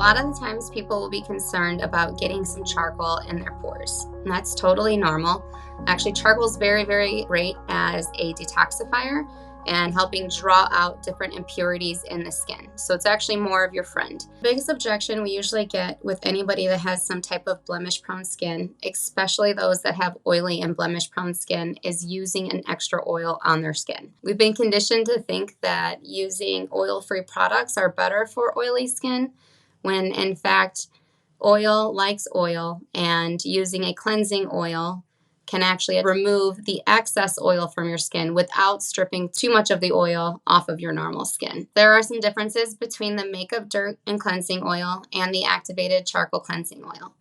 lot of the times people will be concerned about getting some charcoal in their pores, and that's totally normal. Actually, charcoal is very, very great as a detoxifier and helping draw out different impurities in the skin. So it's actually more of your friend. The biggest objection we usually get with anybody that has some type of blemish-prone skin, especially those that have oily and blemish-prone skin, is using an extra oil on their skin. We've been conditioned to think that using oil-free products are better for oily skin, when in fact, oil likes oil, and using a cleansing oil can actually remove the excess oil from your skin without stripping too much of the oil off of your normal skin. There are some differences between the makeup dirt and cleansing oil and the activated charcoal cleansing oil.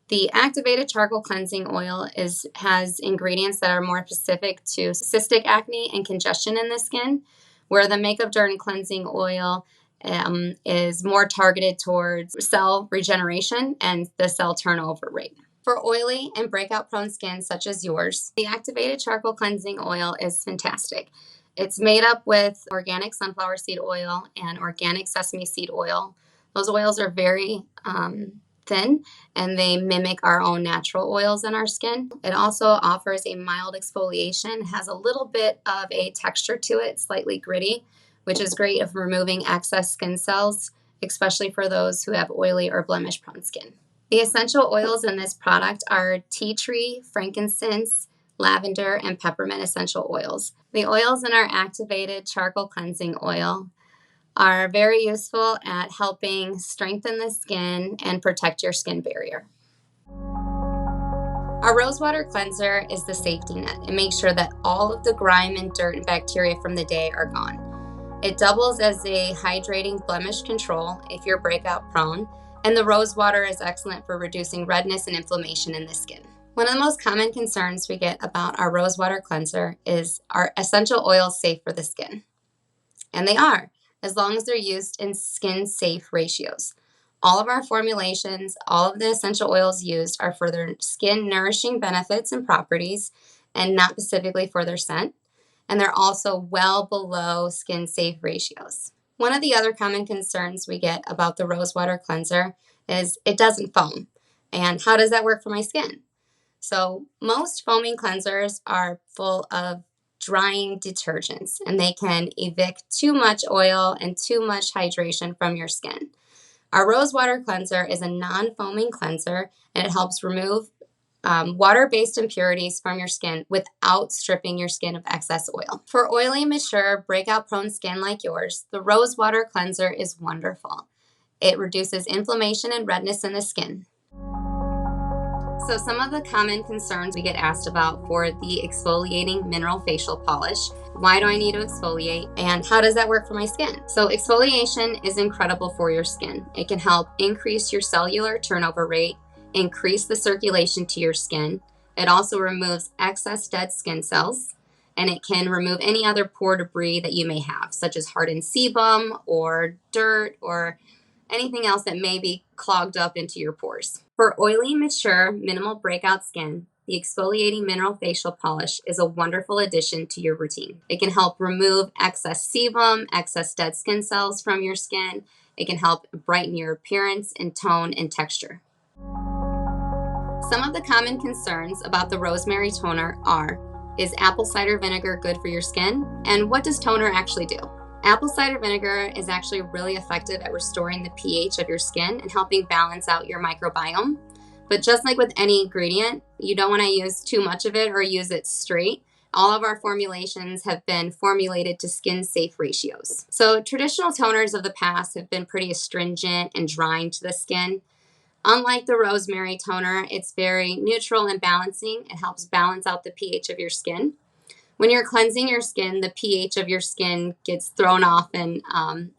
The activated charcoal cleansing oil has ingredients that are more specific to cystic acne and congestion in the skin, where the makeup dirt and cleansing oil is more targeted towards cell regeneration and the cell turnover rate. For oily and breakout prone skin such as yours, the activated charcoal cleansing oil is fantastic. It's made up with organic sunflower seed oil and organic sesame seed oil. Those oils are very thin, and they mimic our own natural oils in our skin. It also offers a mild exfoliation, has a little bit of a texture to it, slightly gritty, which is great for removing excess skin cells, especially for those who have oily or blemish prone skin. The essential oils in this product are tea tree, frankincense, lavender, and peppermint essential oils. The oils in our activated charcoal cleansing oil are very useful at helping strengthen the skin and protect your skin barrier. Our Rosewater Cleanser is the safety net. It makes sure that all of the grime and dirt and bacteria from the day are gone. It doubles as a hydrating blemish control if you're breakout prone, and the rose water is excellent for reducing redness and inflammation in the skin. One of the most common concerns we get about our Rosewater Cleanser is, are essential oils safe for the skin? And they are, as long as they're used in skin-safe ratios. All of our formulations, all of the essential oils used are for their skin nourishing benefits and properties, and not specifically for their scent. And they're also well below skin-safe ratios. One of the other common concerns we get about the Rosewater Cleanser is it doesn't foam. And how does that work for my skin? So most foaming cleansers are full of drying detergents, and they can evict too much oil and too much hydration from your skin. Our Rosewater Cleanser is a non-foaming cleanser, and it helps remove water-based impurities from your skin without stripping your skin of excess oil. For oily, mature, breakout-prone skin like yours, the Rosewater Cleanser is wonderful. It reduces inflammation and redness in the skin. So some of the common concerns we get asked about for the exfoliating mineral facial polish: why do I need to exfoliate, and how does that work for my skin? So exfoliation is incredible for your skin. It can help increase your cellular turnover rate, increase the circulation to your skin. It also removes excess dead skin cells, and it can remove any other pore debris that you may have, such as hardened sebum or dirt or anything else that may be clogged up into your pores. For oily, mature, minimal breakout skin, the exfoliating mineral facial polish is a wonderful addition to your routine. It can help remove excess sebum, excess dead skin cells from your skin. It can help brighten your appearance and tone and texture. Some of the common concerns about the Rosemary Toner are: is apple cider vinegar good for your skin? And what does toner actually do? Apple cider vinegar is actually really effective at restoring the pH of your skin and helping balance out your microbiome. But just like with any ingredient, you don't want to use too much of it or use it straight. All of our formulations have been formulated to skin-safe ratios. So traditional toners of the past have been pretty astringent and drying to the skin. Unlike the Rosemary Toner, it's very neutral and balancing. It helps balance out the pH of your skin. When you're cleansing your skin, the pH of your skin gets thrown off and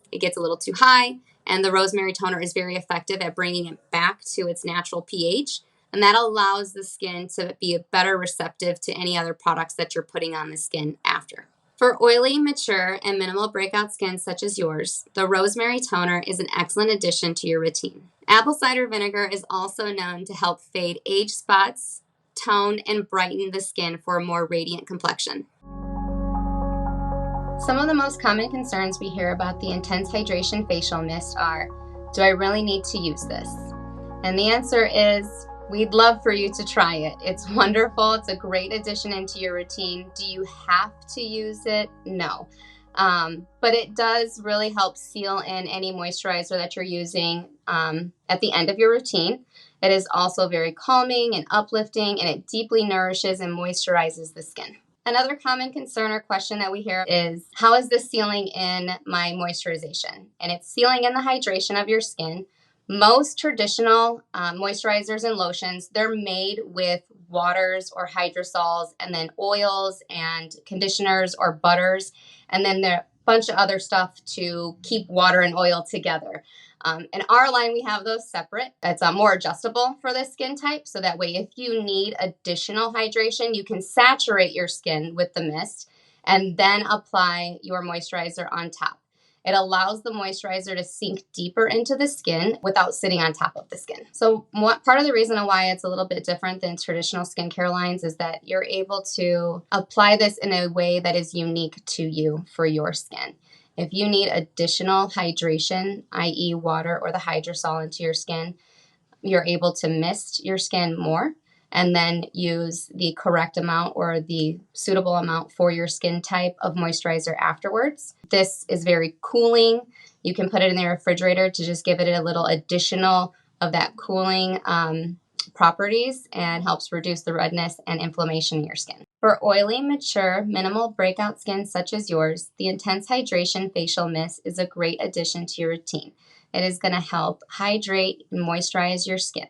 it gets a little too high, and the Rosemary Toner is very effective at bringing it back to its natural pH, and that allows the skin to be better receptive to any other products that you're putting on the skin after. For oily, mature, and minimal breakout skin such as yours, the Rosemary Toner is an excellent addition to your routine. Apple cider vinegar is also known to help fade age spots, tone, and brighten the skin for a more radiant complexion. Some of the most common concerns we hear about the Intense Hydration Facial Mist are: Do I really need to use this? And the answer is, we'd love for you to try it. It's wonderful. It's a great addition into your routine. Do you have to use it? No. But it does really help seal in any moisturizer that you're using at the end of your routine. It is also very calming and uplifting, and it deeply nourishes and moisturizes the skin. Another common concern or question that we hear is, how is this sealing in my moisturization? And it's sealing in the hydration of your skin. Most traditional moisturizers and lotions, they're made with waters or hydrosols and then oils and conditioners or butters, and then there are a bunch of other stuff to keep water and oil together. In our line, we have those separate. It's more adjustable for this skin type, so that way if you need additional hydration, you can saturate your skin with the mist and then apply your moisturizer on top. It allows the moisturizer to sink deeper into the skin without sitting on top of the skin. So part of the reason why it's a little bit different than traditional skincare lines is that you're able to apply this in a way that is unique to you for your skin. If you need additional hydration, i.e. water or the hydrosol into your skin, you're able to mist your skin more and then use the correct amount or the suitable amount for your skin type of moisturizer afterwards. This is very cooling. You can put it in the refrigerator to just give it a little additional of that cooling properties, and helps reduce the redness and inflammation in your skin. For oily, mature, minimal breakout skin such as yours, the Intense Hydration Facial Mist is a great addition to your routine. It is going to help hydrate and moisturize your skin.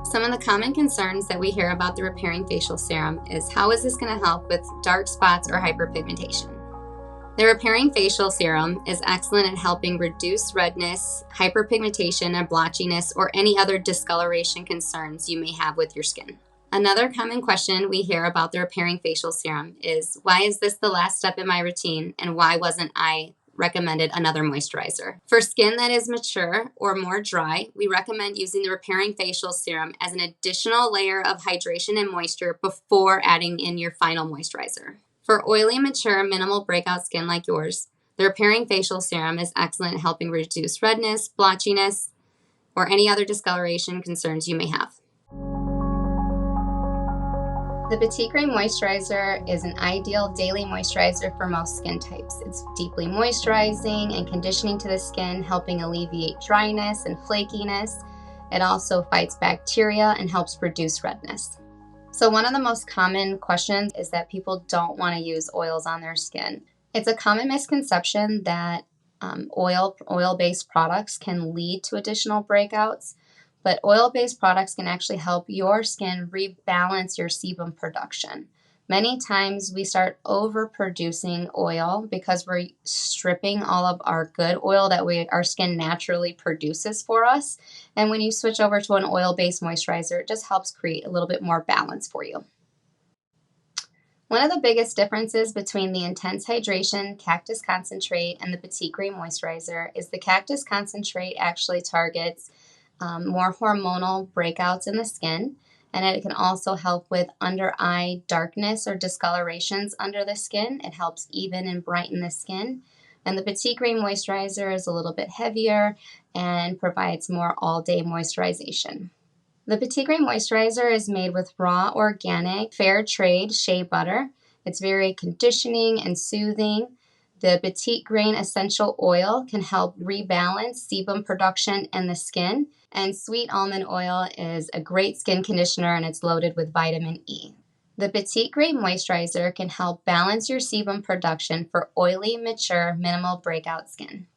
Some of the common concerns that we hear about the Repairing Facial Serum is, how is this going to help with dark spots or hyperpigmentation? The Repairing Facial Serum is excellent at helping reduce redness, hyperpigmentation, and blotchiness, or any other discoloration concerns you may have with your skin. Another common question we hear about the Repairing Facial Serum is, why is this the last step in my routine, and why wasn't I recommended another moisturizer? For skin that is mature or more dry, we recommend using the Repairing Facial Serum as an additional layer of hydration and moisture before adding in your final moisturizer. For oily, mature, minimal breakout skin like yours, the Repairing Facial Serum is excellent at helping reduce redness, blotchiness, or any other discoloration concerns you may have. The Petitgrain Moisturizer is an ideal daily moisturizer for most skin types. It's deeply moisturizing and conditioning to the skin, helping alleviate dryness and flakiness. It also fights bacteria and helps reduce redness. So one of the most common questions is that people don't want to use oils on their skin. It's a common misconception that oil-based products can lead to additional breakouts, but oil-based products can actually help your skin rebalance your sebum production. Many times we start overproducing oil because we're stripping all of our good oil that our skin naturally produces for us. And when you switch over to an oil-based moisturizer, it just helps create a little bit more balance for you. One of the biggest differences between the Intense Hydration Cactus Concentrate and the Petitgrain Moisturizer is the Cactus Concentrate actually targets more hormonal breakouts in the skin, and it can also help with under eye darkness or discolorations under the skin. It helps even and brighten the skin. And the Petitgrain Moisturizer is a little bit heavier and provides more all-day moisturization. The Petitgrain Moisturizer is made with raw, organic, fair trade shea butter. It's very conditioning and soothing. The Petitgrain Essential Oil can help rebalance sebum production in the skin. And sweet almond oil is a great skin conditioner, and it's loaded with vitamin E. The Petitgrain Moisturizer can help balance your sebum production for oily, mature, minimal breakout skin.